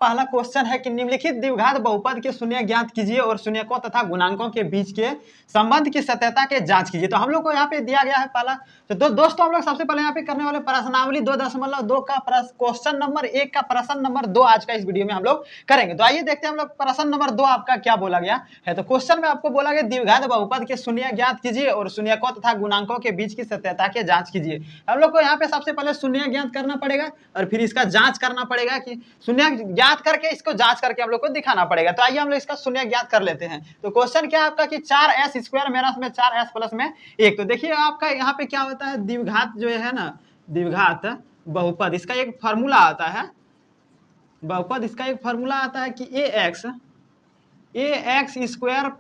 पहला क्वेश्चन है कि निम्नलिखित द्विघात बहुपद के शून्य ज्ञात कीजिए और शून्यकों तथा गुणांकों के बीच के संबंध की सत्यता के जांच कीजिए। तो हम लोग को यहाँ पे दिया गया है पहला। तो दोस्तों हम लोग सबसे पहले यहाँ पे करने वाले प्रश्नावली 2.2 का क्वेश्चन नंबर 1 का प्रश्न नंबर 2 आज का इस वीडियो में हम लोग करेंगे। तो आइए देखते हैं हम लोग प्रश्न नंबर 2 आपका क्या बोला गया है। तो क्वेश्चन में आपको बोला गया द्विघात बहुपद के शून्य ज्ञात कीजिए और शून्यकों तथा गुणांकों के बीच की सत्यता के जांच कीजिए। हम लोग को यहाँ पे सबसे पहले शून्य ज्ञात करना पड़ेगा और फिर इसका जांच करना पड़ेगा कि शून्य ज्ञात करके इसको जांच करके हम लोग को दिखाना पड़ेगा। तो आइए हम लोग इसका शून्य ज्ञात कर लेते हैं। तो क्वेश्चन क्या है आपका कि 4s² माइनस में 4s प्लस में 1। तो देखिए आपका यहाँ पे क्या होता है, द्विघात जो है ना, द्विघात बहुपद, इसका एक फॉर्मूला आता है बहुपद, इसका एक फॉर्मूला आता है कि ax²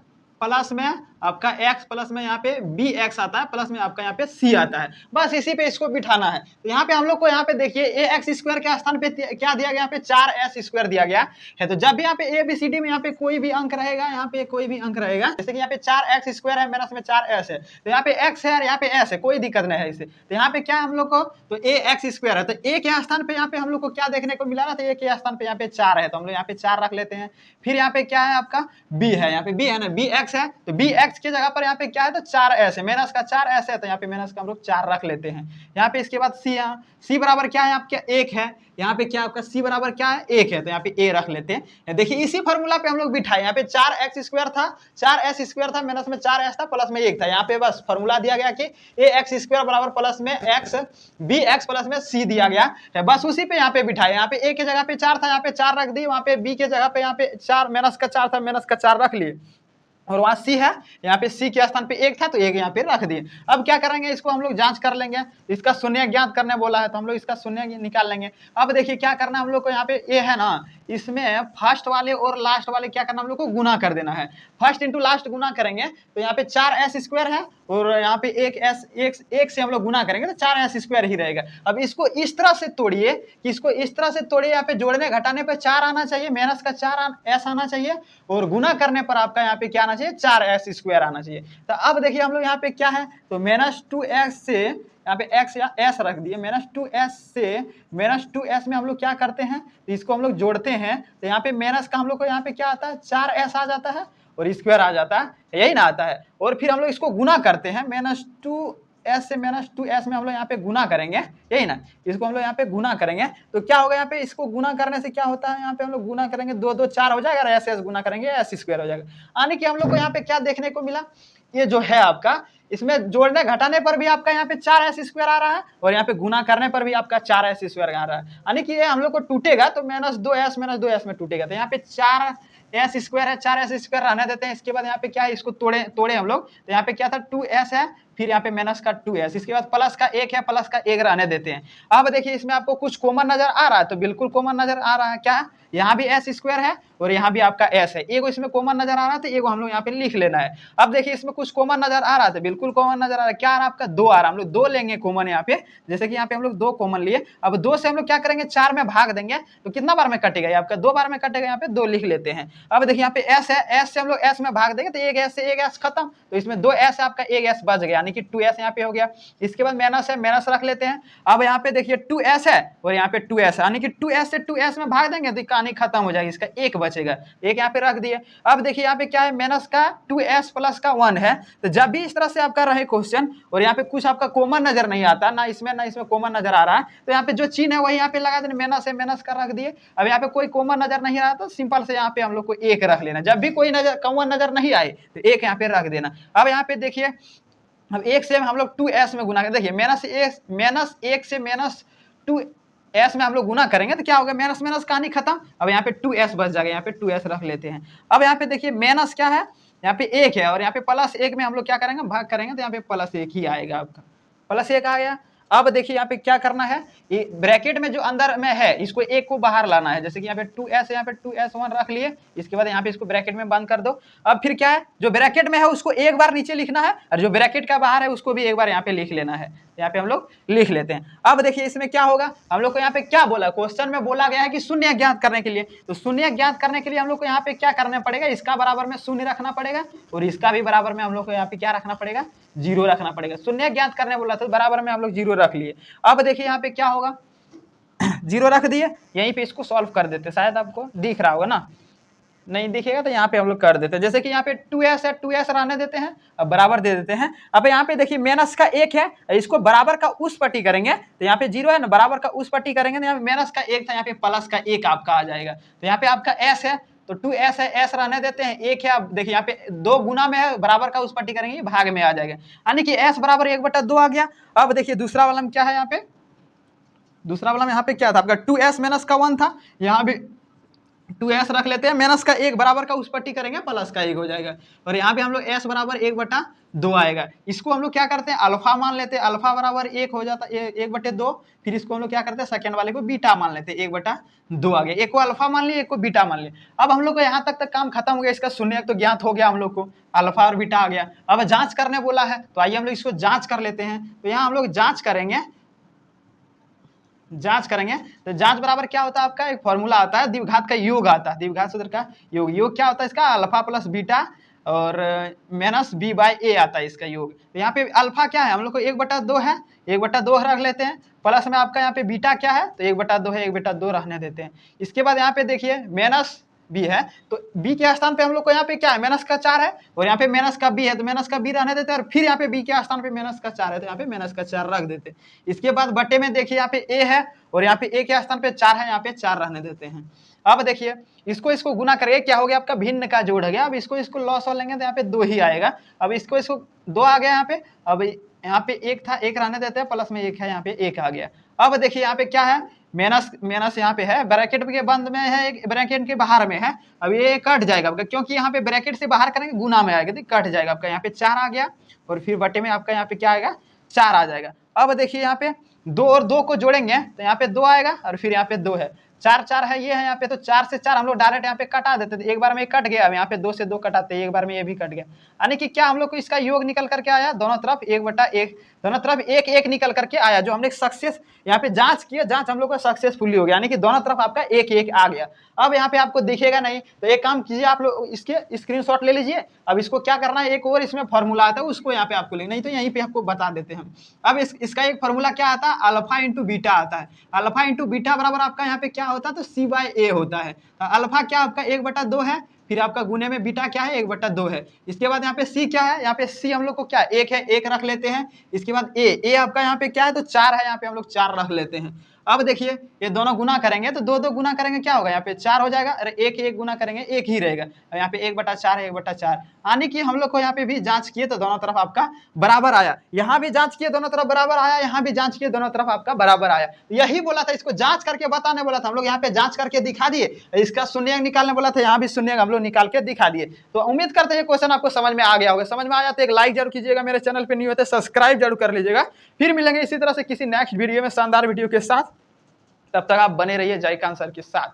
प्लस में आपका x प्लस में यहाँ पे bx आता है, प्लस में आपका यहाँ पे c आता है। बस इसी पे इसको बिठाना है। तो यहाँ पे हम लोग को यहाँ पे देखिए ax² के स्थान पे क्या दिया गया, यहाँ पे 4s² दिया गया है। तो जब भी यहाँ पे ABCD में यहाँ पे कोई भी अंक रहेगा, यहाँ पे कोई भी अंक रहेगा, जैसे कि यहाँ पे 4x² है माइनस में 4s है, तो यहाँ पे x है और यहाँ पे s है, कोई दिक्कत नहीं है इससे। तो यहाँ पे क्या है हम लोग को, तो ax² है, तो a के स्थान पे यहाँ पे हम लोग को क्या देखने को मिला ना, तो a के स्थान पे यहाँ पे 4 है, तो हम लोग यहाँ पे 4 रख लेते हैं। फिर यहाँ पे क्या है आपका b है, यहाँ पे b है ना, bx है, तो bx की जगह पर यहाँ पे क्या है, तो 4s है, माइनस का 4s है, तो यहाँ पे माइनस का हम लोग 4 रख लेते हैं। यहाँ पे इसके बाद c, यहाँ c बराबर क्या है आपका 1 है, यहाँ पे क्या आपका c बराबर क्या है 1 है, तो यहाँ पे a रख लेते हैं। देखिए इसी फॉर्मूला पे हम लोग बिठाए, यहाँ पे 4x² था, 4s² था, माइनस में 4s था, प्लस में 1 था। यहाँ पे बस फॉर्मूला दिया गया कि ax² बराबर प्लस में x bx प्लस में c दिया गया है, बस उसी पे यहाँ पे बिठाए। यहाँ पे a की जगह पे 4 था, यहाँ पे 4 रख दिए, वहाँ पे b के जगह पे यहाँ पे 4 माइनस का 4 था, माइनस का 4 रख लिए, और वहां c है, यहाँ पे c के स्थान पे 1 था तो 1 यहाँ पे रख दिए। अब क्या करेंगे, इसको हम लोग जांच कर लेंगे। इसका शून्य ज्ञात करने बोला है तो हम लोग इसका शून्य निकाल लेंगे। अब देखिए क्या करना है हम लोग को, यहाँ पे a है ना, इसमें फर्स्ट वाले और लास्ट वाले क्या करना हम लोग को गुना कर देना है। फर्स्ट इंटू लास्ट गुना करेंगे तो यहाँ पे 4s² है और यहाँ पे एक से हम लोग गुना करेंगे तो 4s² ही रहेगा। अब इसको इस तरह से तोड़िए कि इसको इस तरह से तोड़िए, यहाँ पे जोड़ने घटाने पे 4 आना चाहिए, माइनस का 4s आना चाहिए, और गुना करने पर आपका यहाँ पे क्या आना चाहिए, 4s² आना चाहिए। तो अब देखिए हम लोग यहाँ पे क्या है, तो -2x से यहाँ पे x या s रख दिए, -2s से -2s में हम लोग क्या करते हैं, तो इसको हम लोग जोड़ते हैं, तो यहाँ पे माइनस का हम लोग को यहाँ पे क्या आता है, 4s आ जाता है और स्क्वायर आ जाता है, यही ना आता है। और फिर हम लोग इसको गुना करते हैं, -2s से -2s में हम लोग यहाँ पे गुना करेंगे, यही ना, इसको हम लोग यहाँ पे गुना करेंगे तो क्या होगा, यहाँ पे इसको गुना करने से क्या होता है, यहाँ पे हम लोग गुना करेंगे 2 2 4 हो जाएगा, s गुना करेंगे s² हो जाएगा। यानी कि हम लोग को यहाँ पे क्या देखने को मिला, ये जो है आपका, इसमें जोड़ने घटाने पर भी आपका यहाँ पे 4s² आ रहा है और यहाँ पे गुना करने पर भी आपका 4s² आ रहा है। यानी कि ये हम लोग को टूटेगा तो -2s में टूटेगा, तो यहाँ पे 4s² है, 4s² रहने देते हैं। इसके बाद यहाँ पे क्या है, इसको तोड़े हम लोग, तो यहाँ पे क्या था 2s है, फिर यहाँ पे माइनस का 2s, इसके बाद प्लस का 1 है, प्लस का 1 रहने देते हैं। अब देखिए इसमें आपको कुछ कॉमन नजर आ रहा है, तो बिल्कुल कॉमन नजर आ रहा है, क्या है, यहाँ भी s² है और यहाँ भी आपका s है, एगो इसमें कॉमन नजर आ रहा है तो एगो हम लोग यहाँ पे लिख लेना है। अब देखिए इसमें कुछ कॉमन नजर आ रहा है, तो बिल्कुल कॉमन नजर आ रहा है, क्या आ रहा है आपका 2 आ रहा है, हम लोग 2 लेंगे कॉमन यहाँ पे, जैसे कि यहाँ पे हम लोग 2 कॉमन लिए। अब 2 से हम लोग क्या करेंगे, 4 में भाग देंगे तो कितना बार में कटेगा, ये आपका 2 बार में कटेगा, यहाँ पे 2 लिख लेते हैं। अब देखिए यहाँ पे s है, s से हम लोग s में भाग देंगे तो एक s से एक s खत्म, तो इसमें 2s आपका एक s बच गया, यानी कि 2s यहाँ पे हो गया। इसके बाद माइनस है, माइनस रख लेते हैं। अब यहाँ पे देखिए 2s है और यहाँ पे 2s है, यानी कि 2s से 2s में भाग देंगे तो कहानी खत्म हो जाएगी, इसका 1 बचेगा, 1 यहाँ पे रख दिए। अब देखिए यहाँ पे क्या है, माइनस का 2s प्लस का 1 है। तो जब भी इस तरह से आपका रहे क्वेश्चन और यहाँ पे कुछ आपका कॉमन नजर नहीं आता, ना इसमें कॉमन नजर आ रहा है, तो यहाँ पे जो चिन्ह है वही यहाँ पे लगा देना, माइनस है, माइनस का रख दिए। अब यहाँ पे कोई कॉमन नजर नहीं आ रहा तो सिंपल से यहाँ पे हम लोग को 1 रख लेना, जब भी कोई कॉमन नजर नहीं आए तो 1 यहाँ पे रख देना। अब यहाँ पे देखिए अब 1 से हम लोग 2s में गुना करें, देखिए -1 से -2s में हम लोग गुना करेंगे तो क्या होगा, माइनस माइनस कहानी खत्म। अब यहाँ पे 2s बच जाएगा, यहाँ पे 2s रख लेते हैं। अब यहाँ पे देखिए माइनस क्या है, यहाँ पे 1 है और यहाँ पे +1 में हम लोग क्या करेंगे, भाग करेंगे तो यहाँ पे +1 ही आएगा, आपका +1 आ गया। अब देखिए यहाँ पे क्या करना है, ये ब्रैकेट में जो अंदर में है इसको 1 को बाहर लाना है, जैसे कि यहाँ पे 2s, यहाँ पे 2s1 रख लिए। इसके बाद यहाँ पे इसको ब्रैकेट में बंद कर दो। अब फिर क्या है, जो ब्रैकेट में है उसको एक बार नीचे लिखना है और जो ब्रैकेट का बाहर है उसको भी एक बार यहाँ पे लिख लेना है। यहाँ पे हम लोग लिख लेते हैं। अब देखिए इसमें क्या होगा, हम लोग को यहाँ पे क्या बोला, क्वेश्चन में बोला गया है कि शून्य ज्ञात करने के लिए, तो शून्य ज्ञात करने के लिए हम लोग को यहाँ पे क्या करना पड़ेगा, इसका बराबर में 0 रखना पड़ेगा और इसका भी बराबर में हम लोग को यहाँ पे क्या रखना पड़ेगा, 0 रखना पड़ेगा। शून्य ज्ञात करने बोला तो बराबर में हम लोग 0 रख लिए। अब देखिए यहाँ पे क्या होगा, जीरो रख दिए, यहीं पे इसको सॉल्व कर देते, शायद आपको दिख रहा होगा ना, नहीं दिखेगा तो यहाँ पे हम लोग कर देते हैं। जैसे कि यहाँ पे 2s है, 2s रहने देते हैं, अब बराबर दे देते हैं। अब यहाँ पे देखिए माइनस का 1 है, इसको बराबर का उस पट्टी करेंगे तो यहाँ पे 0 है ना, बराबर का उस पट्टी करेंगे तो यहाँ पे माइनस का 1 था, यहाँ पे प्लस का 1 आपका आ जाएगा। तो यहाँ पे आपका s है तो 2s है, s रहने देते हैं, 1 है। अब देखिए यहाँ पे 2 गुना में है, बराबर का उस पट्टी करेंगे भाग में आ जाएगा, यानी कि s बराबर 1/2 आ गया। अब देखिए दूसरा वाला में क्या है, यहाँ पे दूसरा वाला में यहाँ पे क्या था आपका 2s माइनस का 1 था, यहाँ भी 2s रख लेते हैं, माइनस का 1 बराबर का उस पट्टी करेंगे प्लस का 1 हो जाएगा, और यहाँ पे हम लोग s बराबर 1/2 आएगा। इसको हम लोग क्या करते हैं अल्फा मान लेते हैं, अल्फा बराबर 1 हो जाता है 1/2, फिर इसको हम लोग क्या करते हैं सेकंड वाले को बीटा मान लेते हैं, 1/2 आ गया। एक को अल्फा मान लिया, एक को बीटा मान लिया। अब हम लोग को यहाँ तक काम खत्म हो गया, इसका शून्य तो ज्ञात हो गया हम लोग को, अल्फा और बीटा आ गया। अब जांच करने बोला है तो आइए हम लोग इसको जांच कर लेते हैं। तो यहाँ हम लोग जांच करेंगे, तो जांच बराबर क्या होता है आपका, एक फॉर्मूला आता है, द्विघात का योग आता है, द्विघात सूत्र का योग। योग क्या होता है इसका, अल्फा प्लस बीटा और माइनस बी बाई ए आता है इसका योग। तो यहाँ पे अल्फा क्या है हम लोग को 1/2 है, 1/2 रख लेते हैं, प्लस में आपका यहाँ पे बीटा क्या है तो 1/2 है, 1/2 रहने देते हैं। इसके बाद यहाँ पे देखिए माइनस बी है, तो बी के स्थान पे हम लोग को यहाँ पे क्या है माइनस का 4 है, और यहाँ पे माइनस का बी है तो माइनस का बी रहने देते हैं, और फिर यहाँ पे बी के स्थान पे माइनस का 4 है तो यहाँ पे माइनस का 4 रख देते हैं। इसके बाद बटे में देखिए यहाँ पे ए है, और यहाँ पे ए के स्थान पे 4 है, यहाँ पे 4 रहने देते हैं। अब देखिए इसको गुना करेंगे, क्या हो गया आपका भिन्न का जोड़ हो गया। अब इसको लॉस हो लेंगे तो यहाँ पे 2 ही आएगा। अब इसको 2 आ गया यहाँ पे, अब यहाँ पे 1 था, 1 रहने देते हैं, प्लस में 1 है, यहाँ पे 1 आ गया। अब देखिए यहाँ पे क्या है माइनस यहाँ पे है, ब्रैकेट के बंद में है, ब्रैकेट के बाहर में है। अब ये कट जाएगा आपका, क्योंकि यहाँ पे ब्रैकेट से बाहर करेंगे गुना में आएगा तो कट जाएगा आपका। यहाँ पे 4 आ गया, और फिर बटे में आपका यहाँ पे क्या आएगा 4 आ जाएगा। अब देखिए यहाँ पे 2 और 2 को जोड़ेंगे तो यहाँ पे 2 आएगा, और फिर यहाँ पे 2 है, 4 है, ये है यहाँ पे, तो 4 से 4 हम लोग डायरेक्ट यहाँ पे कटा देते थे, एक बार में कट गया। अब यहाँ पे 2 से 2 कटाते हैं, एक बार में ये भी कट गया, यानी कि क्या हम लोग को इसका योग निकल करके आया, दोनों तरफ 1/1, दोनों तरफ 1/1 निकल करके आया, जो हमने सक्सेस यहाँ पे जांच किया, जांच हम लोग को सक्सेसफुली हो गया, यानी कि दोनों तरफ आपका 1/1 आ गया। अब यहाँ पे आपको दिखेगा नहीं तो एक काम कीजिए, आप लोग इसके स्क्रीनशॉट ले लीजिए। अब इसको क्या करना है, एक और इसमें फॉर्मूला आता है, उसको यहाँ पे आपको लिखना, नहीं तो यहीं पे आपको बता देते हैं। अब इसका एक फॉर्मूला क्या आता है, अल्फा इंटू बीटा आता है। अल्फा इंटू बीटा बराबर आपका यहाँ पे क्या होता है तो c/a होता है। तो अल्फा क्या आपका 1/2 है, फिर आपका गुने में बीटा क्या है 1/2 है। इसके बाद यहाँ पे c क्या है, यहाँ पे c हम लोग को क्या 1 है, 1 रख लेते हैं। इसके बाद a आपका यहाँ पे क्या है तो 4 है, यहाँ पे हम लोग 4 रख लेते हैं। अब देखिए ये दोनों गुना करेंगे तो 2 गुना करेंगे क्या होगा, यहाँ पे 4 हो जाएगा, अरे 1 गुना करेंगे 1 ही रहेगा। अब यहाँ पे 1/4 है, 1/4, यानी कि हम लोग को यहाँ पे भी जांच किए तो दोनों तरफ आपका बराबर आया, यहाँ भी जांच किए दोनों तरफ बराबर आया, यहाँ भी जांच किए दोनों तरफ आपका बराबर आया। यही बोला था, इसको जांच करके बताने बोला था, हम लोग यहाँ पे जांच करके दिखा दिए। इसका शून्य निकालने बोला था, यहाँ भी शून्य हम लोग निकाल के दिखा दिए। तो उम्मीद करते हैं क्वेश्चन आपको समझ में आ गया होगा। समझ में आया तो एक लाइक जरूर कीजिएगा, मेरे चैनल पे न्यू होते सब्सक्राइब जरूर कर लीजिएगा। फिर मिलेंगे इसी तरह से किसी नेक्स्ट वीडियो में शानदार वीडियो के साथ, तब तक आप बने रहिए जयकांत सर के साथ।